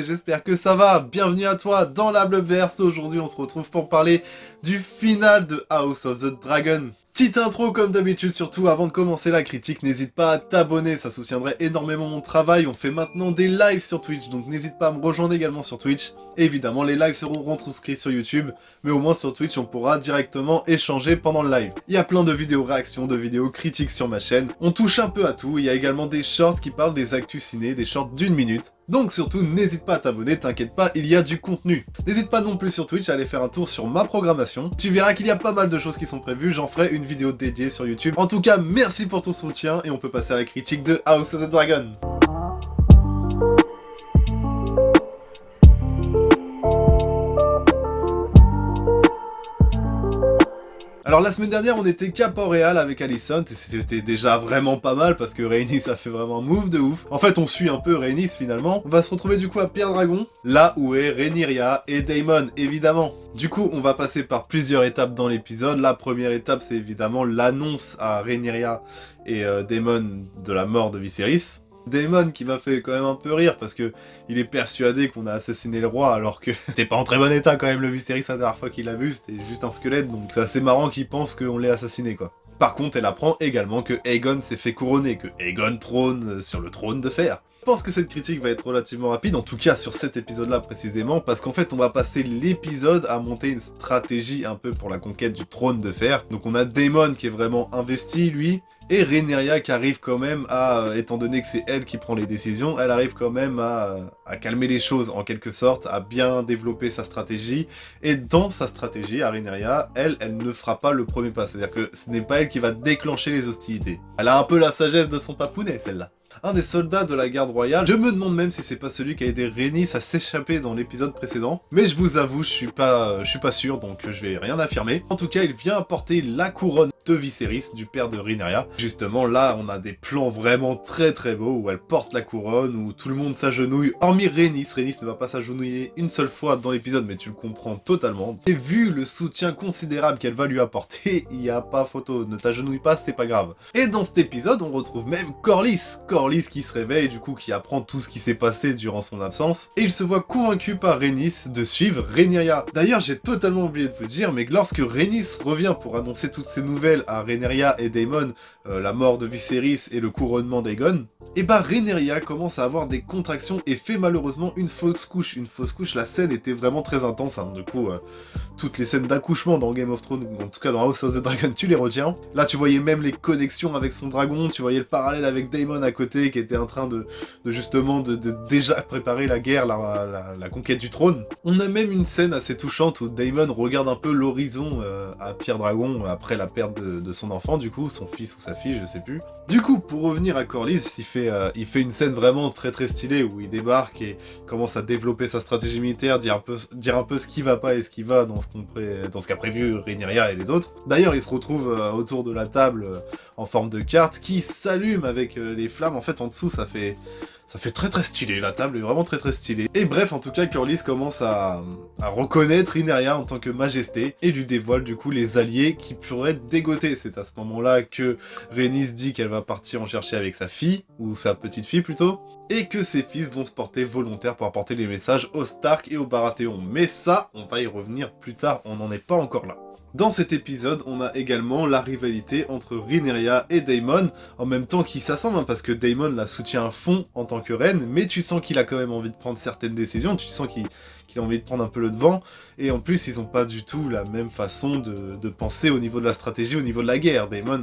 et j'espère que ça va. Bienvenue à toi dans la Blubverse. Aujourd'hui on se retrouve pour parler du final de House of the Dragon. Petite intro comme d'habitude, surtout avant de commencer la critique, n'hésite pas à t'abonner, ça soutiendrait énormément mon travail. On fait maintenant des lives sur Twitch, donc n'hésite pas à me rejoindre également sur Twitch. Évidemment, les lives seront retranscrits sur YouTube, mais au moins sur Twitch, on pourra directement échanger pendant le live. Il y a plein de vidéos réactions, de vidéos critiques sur ma chaîne. On touche un peu à tout, il y a également des shorts qui parlent des actus ciné, des shorts d'1 minute. Donc surtout, n'hésite pas à t'abonner, t'inquiète pas, il y a du contenu. N'hésite pas non plus sur Twitch à aller faire un tour sur ma programmation. Tu verras qu'il y a pas mal de choses qui sont prévues, j'en ferai une vidéo dédiée sur YouTube. En tout cas, merci pour ton soutien et on peut passer à la critique de House of the Dragon. Alors la semaine dernière on était qu'à Port-Réal avec Alicent et c'était déjà vraiment pas mal parce que Rhaenys a fait vraiment un move de ouf. En fait on suit un peu Rhaenys finalement. On va se retrouver du coup à Pierre Dragon, là où est Rhaenyra et Daemon évidemment. Du coup on va passer par plusieurs étapes dans l'épisode. La première étape c'est évidemment l'annonce à Rhaenyra et Daemon de la mort de Viserys. Daemon qui m'a fait quand même un peu rire parce que il est persuadé qu'on a assassiné le roi alors que c'était pas en très bon état quand même le Viserys la dernière fois qu'il l'a vu, c'était juste un squelette donc c'est assez marrant qu'il pense qu'on l'ait assassiné quoi. Par contre elle apprend également que Aegon s'est fait couronner, que Aegon trône sur le trône de fer. Je pense que cette critique va être relativement rapide, en tout cas sur cet épisode-là précisément, parce qu'en fait on va passer l'épisode à monter une stratégie un peu pour la conquête du trône de fer. Donc on a Daemon qui est vraiment investi lui, et Rhaenyra qui arrive quand même à, étant donné que c'est elle qui prend les décisions, elle arrive quand même à calmer les choses en quelque sorte, à bien développer sa stratégie, et dans sa stratégie, à Rhaenyra, elle ne fera pas le premier pas, c'est-à-dire que ce n'est pas elle qui va déclencher les hostilités. Elle a un peu la sagesse de son papounet celle-là. Un des soldats de la garde royale, je me demande même si c'est pas celui qui a aidé Rhaenys à s'échapper dans l'épisode précédent, mais je vous avoue, je suis pas sûr, donc je vais rien affirmer. En tout cas, il vient apporter la couronne de Viserys, du père de Rhaenyra. Justement, là, on a des plans vraiment très beaux, où elle porte la couronne, où tout le monde s'agenouille, hormis Rhaenys. Rhaenys ne va pas s'agenouiller une seule fois dans l'épisode, mais tu le comprends totalement. Et vu le soutien considérable qu'elle va lui apporter, il n'y a pas photo, ne t'agenouille pas, c'est pas grave. Et dans cet épisode, on retrouve même Corlys qui se réveille, du coup, qui apprend tout ce qui s'est passé durant son absence, et il se voit convaincu par Rhaenys de suivre Rhaenyra. D'ailleurs, j'ai totalement oublié de vous le dire, mais lorsque Rhaenys revient pour annoncer toutes ces nouvelles à Rhaenyra et Daemon, la mort de Viserys et le couronnement d'Aegon, et bah Rhaenyra commence à avoir des contractions et fait malheureusement une fausse couche. Une fausse couche, la scène était vraiment très intense, hein. Du coup, toutes les scènes d'accouchement dans Game of Thrones, en tout cas dans House of the Dragon, tu les retiens. Là, tu voyais même les connexions avec son dragon, tu voyais le parallèle avec Daemon à côté, qui était en train de déjà préparer la guerre, la conquête du trône. On a même une scène assez touchante où Daemon regarde un peu l'horizon à Pierre Dragon après la perte de son enfant, du coup, son fils ou sa fille, je sais plus. Du coup, pour revenir à Corlys, il fait une scène vraiment très stylée où il débarque et commence à développer sa stratégie militaire, dire un peu ce qui va pas et ce qui va dans ce qu'a prévu Rhaenyra et les autres. D'ailleurs, il se retrouve autour de la table en forme de carte qui s'allume avec les flammes. En fait, en dessous, ça fait très stylé, la table est vraiment très stylée. Et bref, en tout cas, Corlys commence à reconnaître Rhaenyra en tant que majesté, et lui dévoile du coup les alliés qui pourraient être dégotés. C'est à ce moment-là que Rhaenys dit qu'elle va partir en chercher avec sa fille, ou sa petite fille plutôt, et que ses fils vont se porter volontaires pour apporter les messages aux Stark et aux Baratheon. Mais ça, on va y revenir plus tard, on n'en est pas encore là. Dans cet épisode, on a également la rivalité entre Rhaenyra et Daemon, en même temps qu'ils s'assemblent, hein, parce que Daemon la soutient à fond en tant que reine, mais tu sens qu'il a quand même envie de prendre certaines décisions, tu sens qu'il a envie de prendre un peu le devant, et en plus ils ont pas du tout la même façon de penser au niveau de la stratégie, au niveau de la guerre. Daemon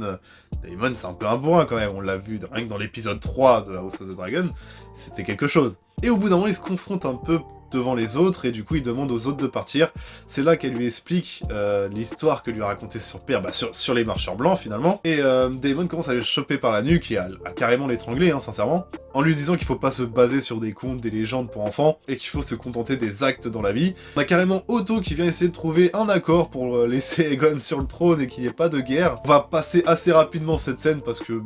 c'est un peu un bourrin quand même, on l'a vu rien que dans l'épisode 3 de House of the Dragon, c'était quelque chose. Et au bout d'un moment, il se confronte un peu devant les autres, et du coup il demande aux autres de partir. C'est là qu'elle lui explique l'histoire que lui a racontée sur Père, sur les marcheurs blancs finalement, et Daemon commence à le choper par la nuque et à carrément l'étrangler, hein, sincèrement, en lui disant qu'il faut pas se baser sur des contes, des légendes pour enfants, et qu'il faut se contenter des actes dans la vie. On a carrément Otto qui vient essayer de trouver un accord pour laisser Aegon sur le trône et qu'il n'y ait pas de guerre. On va passer assez rapidement cette scène parce que,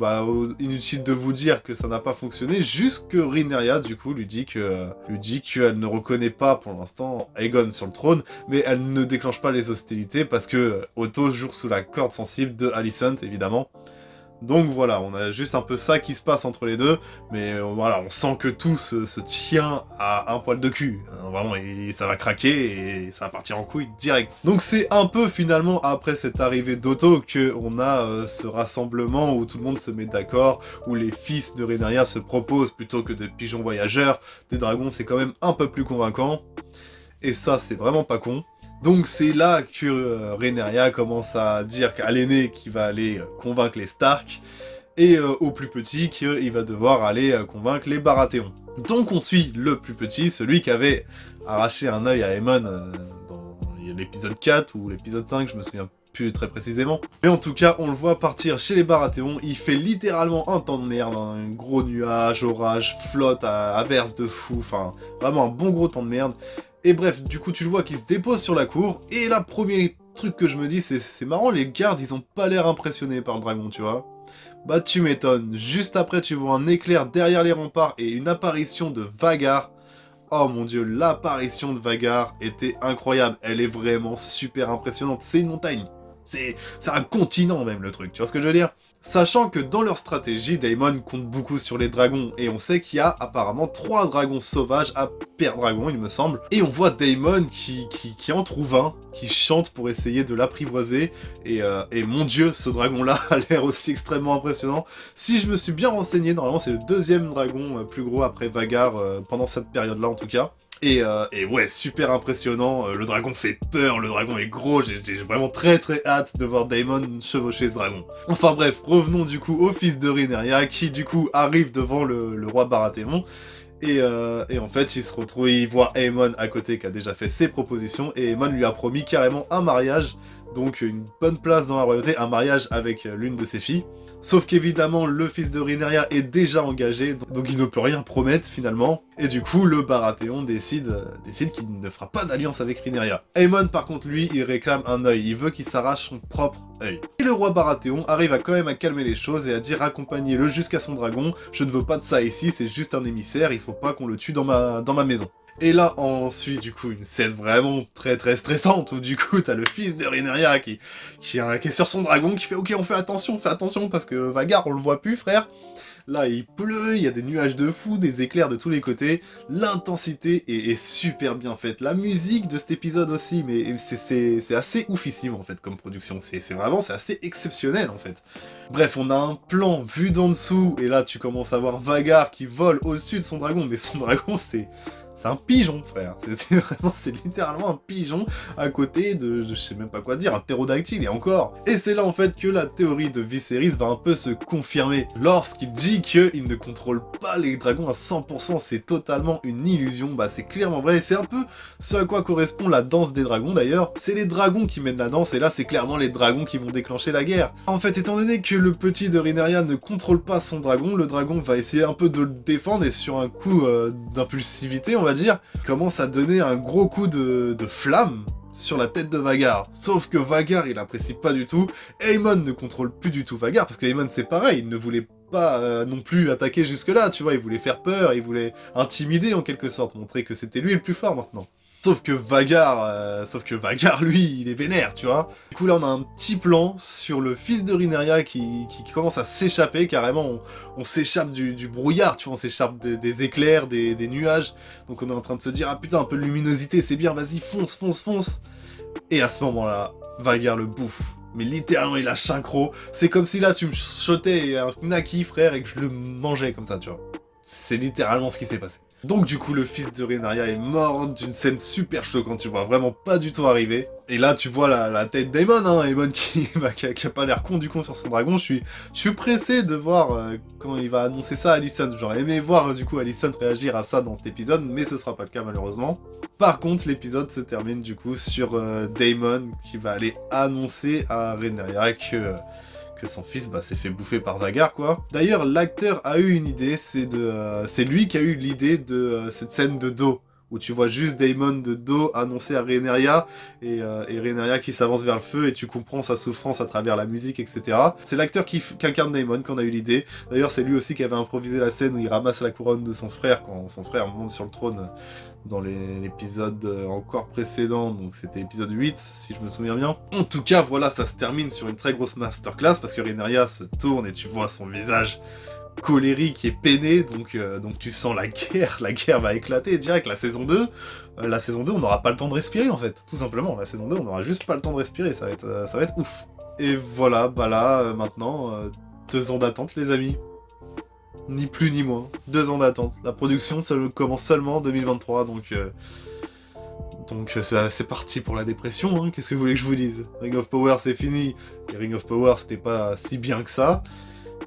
inutile de vous dire que ça n'a pas fonctionné, juste que Rhaenyra, du coup, lui dit qu'elle ne reconnaît pas pour l'instant Aegon sur le trône, mais elle ne déclenche pas les hostilités parce que Otto joue sous la corde sensible de Alicent, évidemment. Donc voilà, on a juste un peu ça qui se passe entre les deux, mais voilà, on sent que tout se tient à un poil de cul. Hein, vraiment, et ça va craquer et ça va partir en couille direct. Donc c'est un peu finalement après cette arrivée d'Otto que on a ce rassemblement où tout le monde se met d'accord, où les fils de Rhaenyra se proposent plutôt que de pigeons voyageurs. Des dragons, c'est quand même un peu plus convaincant. Et ça, c'est vraiment pas con. Donc c'est là que Rhaenyra commence à dire à l'aîné qu'il va aller convaincre les Stark, et au plus petit qu'il va devoir aller convaincre les Baratheon. Donc on suit le plus petit, celui qui avait arraché un œil à Aemon dans l'épisode 4 ou l'épisode 5, je me souviens plus très précisément. Mais en tout cas, on le voit partir chez les Baratheon, il fait littéralement un temps de merde, un gros nuage, orage, flotte, averse de fou, enfin vraiment un bon gros temps de merde. Et bref, du coup tu le vois qu'il se dépose sur la cour, et là, premier truc que je me dis, c'est marrant, les gardes, ils ont pas l'air impressionnés par le dragon, tu vois. Bah tu m'étonnes, juste après tu vois un éclair derrière les remparts et une apparition de Vhagar. Oh mon dieu, l'apparition de Vhagar était incroyable, elle est vraiment super impressionnante, c'est une montagne. C'est un continent même le truc, tu vois ce que je veux dire? Sachant que dans leur stratégie, Daemon compte beaucoup sur les dragons, et on sait qu'il y a apparemment 3 dragons sauvages à Père Dragon, il me semble. Et on voit Daemon qui en trouve un, qui chante pour essayer de l'apprivoiser, et mon dieu, ce dragon-là a l'air aussi extrêmement impressionnant. Si je me suis bien renseigné, normalement c'est le 2e dragon plus gros après Vhagar, pendant cette période-là en tout cas. Et ouais, super impressionnant, le dragon fait peur, le dragon est gros, j'ai vraiment très hâte de voir Daemon chevaucher ce dragon. Enfin bref, revenons du coup au fils de Rhaenyra, qui du coup arrive devant le roi Baratheon, et en fait il se retrouve, il voit Aemon à côté qui a déjà fait ses propositions, et Aemon lui a promis carrément un mariage, donc une bonne place dans la royauté, un mariage avec l'une de ses filles. Sauf qu'évidemment, le fils de Rhaenyra est déjà engagé, donc il ne peut rien promettre finalement. Et du coup, le Baratheon décide qu'il ne fera pas d'alliance avec Rhaenyra. Aemon, par contre, lui, il réclame un œil, il veut qu'il s'arrache son propre œil. Et le roi Baratheon arrive quand même à calmer les choses et à dire accompagnez-le jusqu'à son dragon, je ne veux pas de ça ici, c'est juste un émissaire, il faut pas qu'on le tue dans ma maison. Et là, on suit du coup une scène vraiment très stressante, où du coup, t'as le fils de Rhaenyra qui est sur son dragon, qui fait « Ok, on fait attention, parce que Vhagar, on le voit plus, frère !» Là, il pleut, il y a des nuages de fou, des éclairs de tous les côtés, l'intensité est super bien faite. La musique de cet épisode aussi, mais c'est assez oufissime, en fait, comme production. C'est assez exceptionnel, en fait. Bref, on a un plan vu d'en dessous, et là, tu commences à voir Vhagar qui vole au-dessus de son dragon, mais son dragon, c'est un pigeon, frère. C'est littéralement un pigeon à côté de, je sais même pas quoi dire, un ptérodactyle, et encore. Et c'est là, en fait, que la théorie de Viserys va un peu se confirmer. Lorsqu'il dit qu'il ne contrôle pas les dragons à 100%, c'est totalement une illusion. Bah, c'est clairement vrai. C'est un peu ce à quoi correspond la danse des dragons, d'ailleurs. C'est les dragons qui mènent la danse, et là, c'est clairement les dragons qui vont déclencher la guerre. En fait, étant donné que le petit de Rhaenyra ne contrôle pas son dragon, le dragon va essayer un peu de le défendre, et sur un coup d'impulsivité, on va dire, commence à donner un gros coup de flamme sur la tête de Vhagar. Sauf que Vhagar, il apprécie pas du tout. Aemon ne contrôle plus du tout Vhagar, parce que Aemon c'est pareil, il ne voulait pas non plus attaquer jusque-là, tu vois, il voulait faire peur, il voulait intimider en quelque sorte, montrer que c'était lui le plus fort maintenant. Sauf que Vhagar, lui, il est vénère, tu vois. Du coup, là, on a un petit plan sur le fils de Rhaenyra qui commence à s'échapper, carrément. On s'échappe du brouillard, tu vois, on s'échappe des éclairs, des nuages. Donc on est en train de se dire, ah putain, un peu de luminosité, c'est bien, vas-y, fonce. Et à ce moment-là, Vhagar le bouffe. Mais littéralement, il a synchro. C'est comme si là, tu me shotais un knacky, frère, et que je le mangeais comme ça, tu vois. C'est littéralement ce qui s'est passé. Donc du coup, le fils de Rhaenyra est mort d'une scène super choquante, tu vois vraiment pas du tout arriver. Et là, tu vois la tête d'Aemon, hein, Aemon qui a pas l'air con du con sur son dragon. Je suis pressé de voir quand il va annoncer ça à Alicent. J'aurais aimé voir du coup Alicent réagir à ça dans cet épisode, mais ce sera pas le cas malheureusement. Par contre, l'épisode se termine du coup sur Daemon qui va aller annoncer à Rhaenyra que son fils s'est fait bouffer par Vhagar, quoi. D'ailleurs, l'acteur a eu une idée, c'est lui qui a eu l'idée de cette scène de dos, où tu vois juste Daemon de dos annoncer à Rhaenyra, et Rhaenyra qui s'avance vers le feu, et tu comprends sa souffrance à travers la musique, etc. C'est l'acteur qui incarne Daemon qu'on a eu l'idée. D'ailleurs, c'est lui aussi qui avait improvisé la scène où il ramasse la couronne de son frère, quand son frère monte sur le trône dans l'épisode encore précédent, donc c'était épisode 8, si je me souviens bien. En tout cas, voilà, ça se termine sur une très grosse masterclass, parce que Rhaenyra se tourne et tu vois son visage colérique et peiné, donc tu sens la guerre va éclater direct. La saison 2, on n'aura pas le temps de respirer en fait, tout simplement. La saison 2, on n'aura juste pas le temps de respirer, ça va être ouf. Et voilà, bah là, maintenant, 2 ans d'attente les amis. Ni plus ni moins, 2 ans d'attente. La production ça commence seulement en 2023, donc c'est parti pour la dépression, hein. Qu'est-ce que vous voulez que je vous dise? Ring of Power c'est fini, et Ring of Power c'était pas si bien que ça,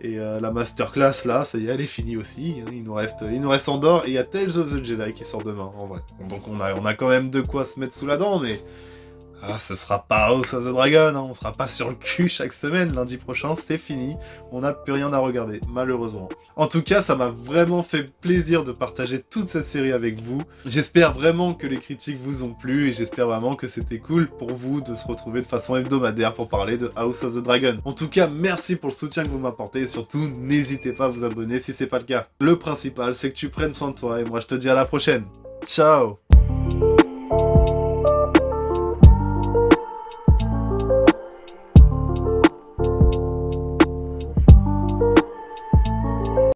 et la masterclass là, ça y est, elle est finie aussi, hein. Il nous reste Andor, et il y a Tales of the Jedi qui sort demain, en vrai. Donc on a quand même de quoi se mettre sous la dent, mais... Ah, ce sera pas House of the Dragon, hein. On sera pas sur le cul chaque semaine, lundi prochain, c'est fini, on n'a plus rien à regarder, malheureusement. En tout cas, ça m'a vraiment fait plaisir de partager toute cette série avec vous. J'espère vraiment que les critiques vous ont plu, et j'espère vraiment que c'était cool pour vous de se retrouver de façon hebdomadaire pour parler de House of the Dragon. En tout cas, merci pour le soutien que vous m'apportez, et surtout, n'hésitez pas à vous abonner si c'est pas le cas. Le principal, c'est que tu prennes soin de toi, et moi je te dis à la prochaine. Ciao!